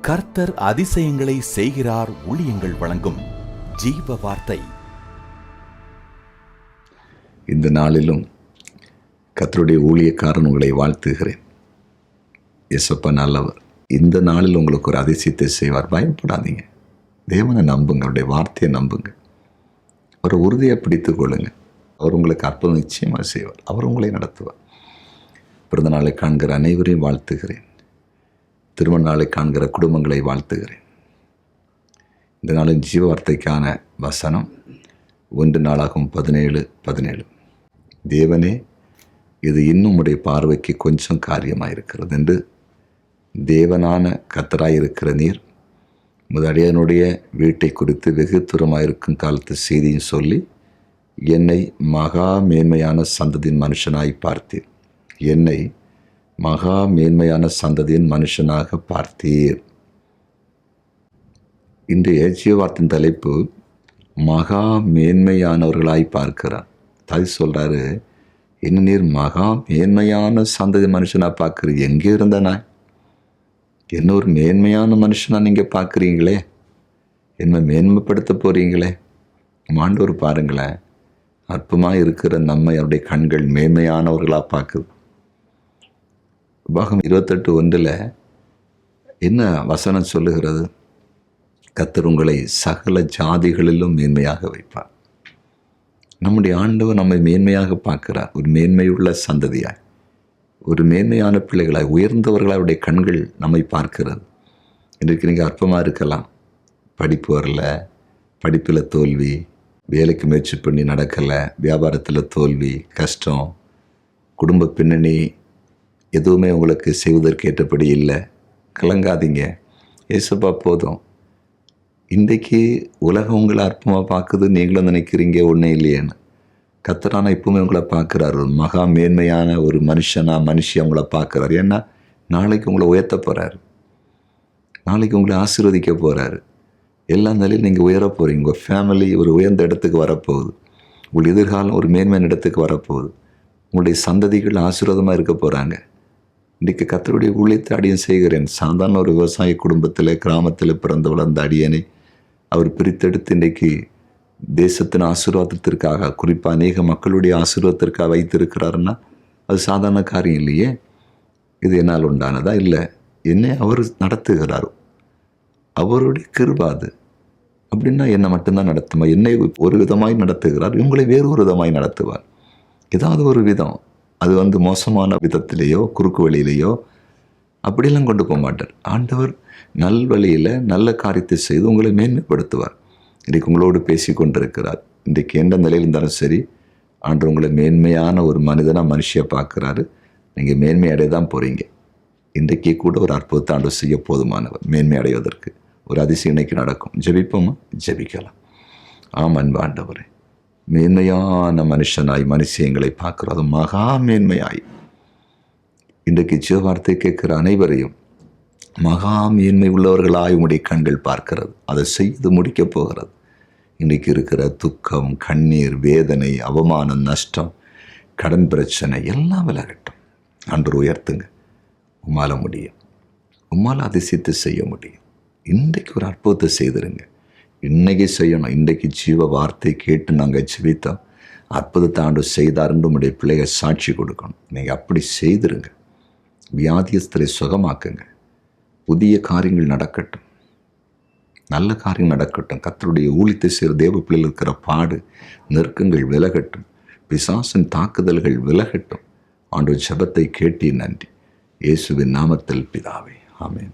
கர்த்தர் அதிசயங்களை செய்கிறார். ஊழியங்கள் வழங்கும் ஜீவ வார்த்தை. இந்த நாளிலும் கர்த்தருடைய ஊழியக்காரன் உங்களை வாழ்த்துகிறேன். இயேசப்பா நல்லவர். இந்த நாளில் உங்களுக்கு ஒரு அதிசயத்தை செய்வார். பயப்படாதீங்க. தேவனை நம்புங்க. அவருடைய வார்த்தையை நம்புங்க. அவரை உறுதியாக பிடித்து கொள்ளுங்க. அவர் உங்களுக்கு அற்புதம் நிச்சயமாக செய்வார். அவர் உங்களை நடத்துவார். பிறந்த நாளை காண்கிற அனைவரையும் வாழ்த்துகிறேன். திருமண நாளை காண்கிற குடும்பங்களை வாழ்த்துகிறேன். இந்த நாளின் ஜீவ வார்த்தைக்கான வசனம் 1 நாளாகும் 17:17. தேவனே, இது இன்னும் உடைய பார்வைக்கு கொஞ்சம் காரியமாயிருக்கிறது என்று தேவனான கர்த்தராயிருக்கிற நீர் முதடியனுடைய வீட்டை குறித்து வெகு தூரமாயிருக்கும் காலத்து செய்தியும் சொல்லி என்னை மகா மேன்மையான சந்ததியின் மனுஷனாய் பார்த்தீர். என்னை மகா மேன்மையான சந்ததியின் மனுஷனாக பார்த்தீர். இன்றைய ஜீவார்த்தின் தலைப்பு மகா மேன்மையானவர்களாய் பார்க்கிறார். தாய் சொல்றாரு, என்ன நீர் மகா மேன்மையான சந்ததி மனுஷனா பார்க்குறீங்க. எங்கே இருந்த நான்? என்ன ஒரு மேன்மையான மனுஷனா நீங்க பார்க்குறீங்களே, என்ன மேன்மைப்படுத்த போறீங்களே. ஆண்டவர் பாருங்களேன், அற்பமாக இருக்கிற நம்மை அவருடைய கண்கள் மேன்மையானவர்களா பார்க்குது. உபாகம் 28:1 என்ன வசனம் சொல்லுகிறது? கர்த்தர் உங்களை சகல ஜாதிகளிலும் மேன்மையாக வைப்பார். நம்முடைய ஆண்டவர் நம்மை மேன்மையாக பார்க்கிறார். ஒரு மேன்மையுள்ள சந்ததியாய், ஒரு மேன்மையான பிள்ளைகளாய், உயர்ந்தவர்களாய் அவருடைய கண்கள் நம்மை பார்க்கிறது. இன்றைக்கு நீங்கள் அற்பமாக இருக்கலாம். படிப்பு வரல, படிப்பில் தோல்வி, வேலைக்கு முயற்சி பண்ணி நடக்கலை, வியாபாரத்தில் தோல்வி, கஷ்டம், குடும்ப பின்னணி எதுவுமே உங்களுக்கு செய்வதற்கு ஏற்றபடி இல்லை. கலங்காதீங்க. ஏசப்பா போதும். இன்றைக்கு உலகம் உங்களை அற்பமாக பார்க்குது. நீங்களும் நினைக்கிறீங்க ஒன்றும் இல்லையேன்னு. கர்த்தரான இப்பவுமே உங்களை பார்க்குறாரு. மகா மேன்மையான ஒரு மனுஷியை உங்களை பார்க்குறாரு. ஏன்னா நாளைக்கு உங்களை உயர்த்த போகிறாரு. நாளைக்கு உங்களை ஆசீர்வதிக்க போகிறாரு. எல்லா நிலையிலும் நீங்கள் உயர போகிறீங்க. உங்கள் ஃபேமிலி ஒரு உயர்ந்த இடத்துக்கு வரப்போகுது. உங்கள் எதிர்காலம் ஒரு மேன்மையான இடத்துக்கு வரப்போகுது. உங்களுடைய சந்ததிகள் ஆசீர்வாதமாக இருக்க போகிறாங்க. இன்றைக்கு கர்த்தருடைய ஊழியத்தை அடியன் செய்கிறேன். சாதாரண ஒரு விவசாய குடும்பத்தில், கிராமத்தில் பிறந்து வளர்ந்த அடியனை அவர் பிரித்தெடுத்து இன்றைக்கு தேசத்தின் ஆசீர்வாதத்திற்காக, குறிப்பாக அநேக மக்களுடைய ஆசீர்வாதத்திற்காக வைத்திருக்கிறாருன்னா அது சாதாரண காரியம் இல்லையே. இது என்னால் உண்டானதா? இல்லை. என்னை அவர் நடத்துகிறார். அவருடைய கிருபாது. அப்படின்னா என்னை மட்டும்தான் நடத்துமா? என்னை ஒரு விதமாய் நடத்துகிறார், உங்களை வேறு ஒரு விதமாய் நடத்துவார். ஏதாவது ஒரு விதம். அது மோசமான விதத்திலேயோ குறுக்கு வழியிலேயோ அப்படியெல்லாம் கொண்டு போக மாட்டார். ஆண்டவர் நல் வழியில் நல்ல காரியத்தை செய்து உங்களை மேன்மைப்படுத்துவார். இன்றைக்கு உங்களோடு பேசி கொண்டிருக்கிறார். இன்றைக்கு எந்த நிலையில் இருந்தாலும் சரி, ஆண்டவர் உங்களை மேன்மையான ஒரு மனிதனாக மனுஷியை பார்க்குறாரு. நீங்கள் மேன்மை அடைய தான் போகிறீங்க. இன்றைக்கு கூட ஒரு அற்புதத்தை ஆண்டவர் செய்ய போதுமானவர். மேன்மை அடைவதற்கு ஒரு அதிசயம் இன்னைக்கு நடக்கும். ஜெபிப்போமா? ஜெபிக்கலாம். அன்பு ஆண்டவரே, மேன்மையான மனுஷியங்களை பார்க்குறது மகா மேன்மையாய் இன்றைக்கு ஜீவார்த்தை கேட்கிற அனைவரையும் மகா மேன்மை உள்ளவர்களாய் உங்களுடைய கண்கள் பார்க்கிறது. அதை செய்து முடிக்கப் போகிறது. இன்றைக்கு இருக்கிற துக்கம், கண்ணீர், வேதனை, அவமானம், நஷ்டம், கடன் பிரச்சனை எல்லாம் விலகட்டும். ஆண்டவர் உயர்த்துங்க. உம்மால முடியும். உம்மால் அதிசயத்தை செய்ய முடியும். இன்றைக்கு ஒரு அற்புதத்தை செய்திருங்க. இன்றைக்கி செய்யணும். இன்றைக்கு ஜீவ வார்த்தை கேட்டு நாங்கள் ஜெபித்தோம். அற்புதத்தை ஆண்டவர் செய்தாருன்னு உங்களுடைய பிள்ளைகள் சாட்சி கொடுக்கணும். நீங்கள் அப்படி செய்திருங்க. வியாதியஸ்தரை சுகமாக்குங்க. புதிய காரியங்கள் நடக்கட்டும். நல்ல காரியம் நடக்கட்டும். கர்த்தருடைய ஊழியத்தை செய்கிற தேவ பிள்ளைகள் இருக்கிற பாடு, நெருக்கங்கள் விலகட்டும். பிசாசின் தாக்குதல்கள் விலகட்டும். ஆண்டவர் ஜெபத்தை கேட்டி நன்றி. இயேசுவின் நாமத்தில் பிதாவே, ஆமென்.